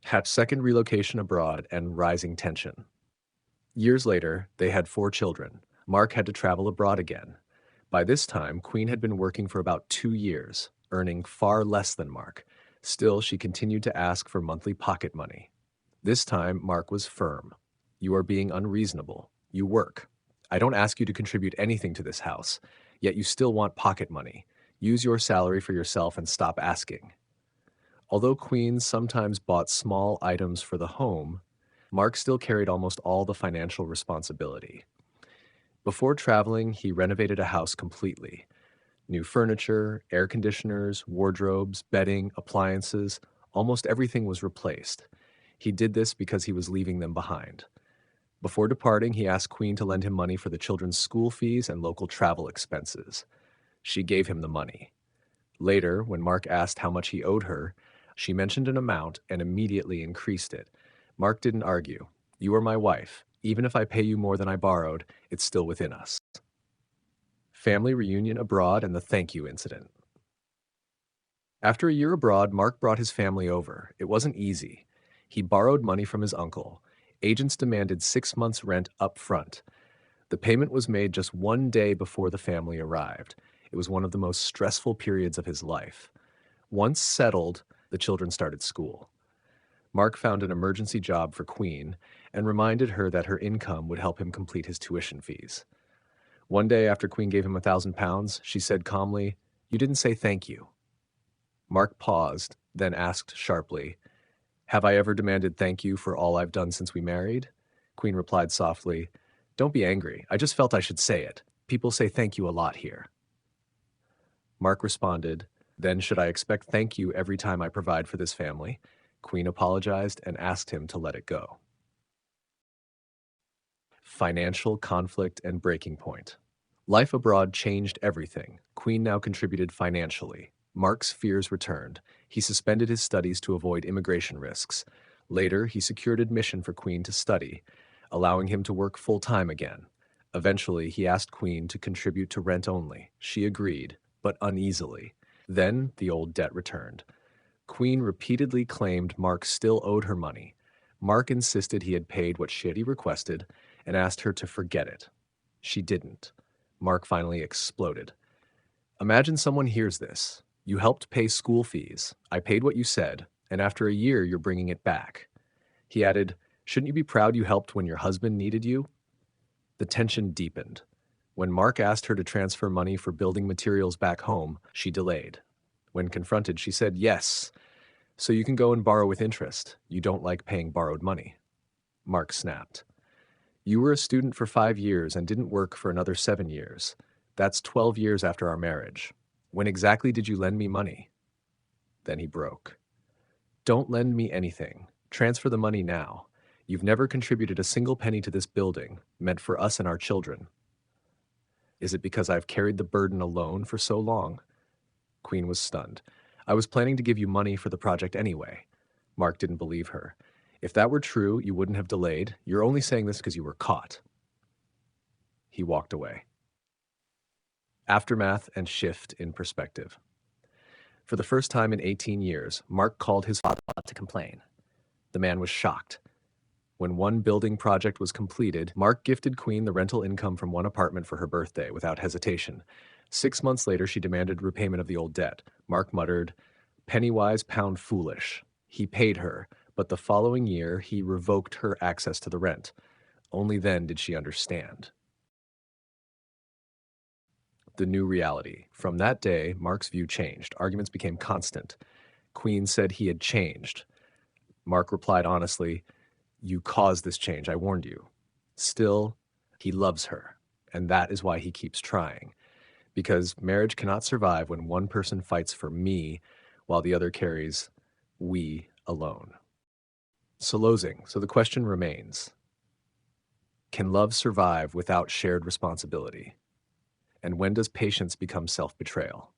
Hatch's second relocation abroad and rising tension. Years later, they had 4 children. Mark had to travel abroad again. By this time, Queen had been working for about 2 years, earning far less than Mark. Still, she continued to ask for monthly pocket money. This time, Mark was firm. You are being unreasonable. You work. I don't ask you to contribute anything to this house, yet you still want pocket money. Use your salary for yourself and stop asking. Although Queen sometimes bought small items for the home, Mark still carried almost all the financial responsibility. Before traveling, he renovated a house completely. New furniture, air conditioners, wardrobes, bedding, appliances, almost everything was replaced. He did this because he was leaving them behind. Before departing, he asked Queen to lend him money for the children's school fees and local travel expenses. She gave him the money. Later, when Mark asked how much he owed her, she mentioned an amount and immediately increased it. Mark didn't argue. You are my wife. Even if I pay you more than I borrowed, it's still within us. Family reunion abroad and the thank you incident. After a year abroad, Mark brought his family over. It wasn't easy. He borrowed money from his uncle. Agents demanded 6 months' rent up front. The payment was made just one day before the family arrived. It was one of the most stressful periods of his life. Once settled, the children started school. Mark found an emergency job for Queen and reminded her that her income would help him complete his tuition fees. One day after Queen gave him £1,000, she said calmly, "You didn't say thank you." Mark paused, then asked sharply, "Have I ever demanded thank you for all I've done since we married?" Queen replied softly, "Don't be angry. I just felt I should say it. People say thank you a lot here." Mark responded, "Then should I expect thank you every time I provide for this family?" Queen apologized and asked him to let it go. Financial conflict and breaking point. Life abroad changed everything. Queen now contributed financially. Mark's fears returned. He suspended his studies to avoid immigration risks. Later, he secured admission for Queen to study, allowing him to work full-time again. Eventually, he asked Queen to contribute to rent only. She agreed, but uneasily. Then, the old debt returned. Queen repeatedly claimed Mark still owed her money. Mark insisted he had paid what she had requested and asked her to forget it. She didn't. Mark finally exploded. Imagine someone hears this. You helped pay school fees. I paid what you said, and after a year you're bringing it back. He added, shouldn't you be proud you helped when your husband needed you? The tension deepened. When Mark asked her to transfer money for building materials back home, she delayed. When confronted, she said, yes, so you can go and borrow with interest. You don't like paying borrowed money. Mark snapped. You were a student for 5 years and didn't work for another 7 years. That's 12 years after our marriage. When exactly did you lend me money? Then he broke. Don't lend me anything. Transfer the money now. You've never contributed a single penny to this building, meant for us and our children. Is it because I've carried the burden alone for so long? Queen was stunned. I was planning to give you money for the project anyway. Mark didn't believe her. If that were true, you wouldn't have delayed. You're only saying this because you were caught. He walked away. Aftermath and shift in perspective. For the first time in 18 years, Mark called his father to complain. The man was shocked. When one building project was completed, Mark gifted Queen the rental income from one apartment for her birthday without hesitation. 6 months later, she demanded repayment of the old debt. Mark muttered, "Penny wise, pound foolish." He paid her, but the following year, he revoked her access to the rent. Only then did she understand. The new reality. From that day, Mark's view changed. Arguments became constant. Queen said he had changed. Mark replied honestly, "You caused this change, I warned you." Still, he loves her, and that is why he keeps trying. Because marriage cannot survive when one person fights for me while the other carries we alone. So the question remains, can love survive without shared responsibility? And when does patience become self-betrayal?